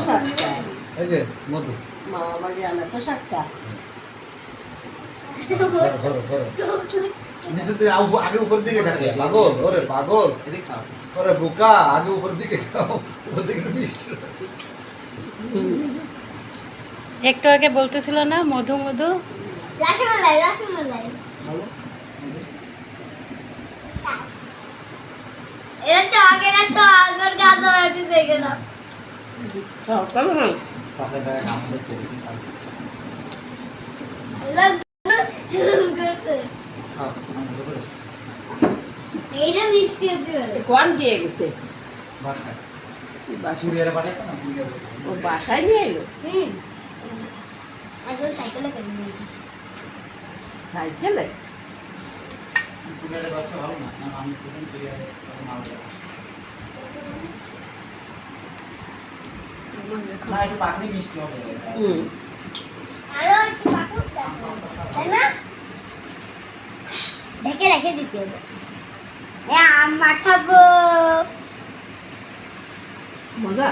সাতটা। এই যে মধু মামা বাড়ি আনা তো সাতটা। ধরো নিচে থেকে আগে উপর দিকে খাবে পাগল ওরে পাগল ওরে বোকা আগে উপর দিকে খাও উপর দিকে মিষ্টি আছে। একটু আগে বলতেছিল না মধু মধু। রসমালাই রসমালাই এটা তো আগের গাজর উঠেছে কেন পাখে টাকা কাম করতে এইটা মিষ্টি হতে পারে কোন দিয়ে গেছে? বাসায় বাসায়। কুরিয়ারে পাঠাইছো না কুরিয়ারে ও বাসায় নিয়ে এলো আগে সাইকেলে করে নিয়ে সাইকেলে। কুরিয়ারে ব্যবসা ভালো না আমি সেকেন্ড কুরিয়ারে মাল না একটু পাকনি মিষ্টি হবে আরো একটু পাকুক তাই না ঢেকে রেখে দিতে হবে আম মাখাবো মজা।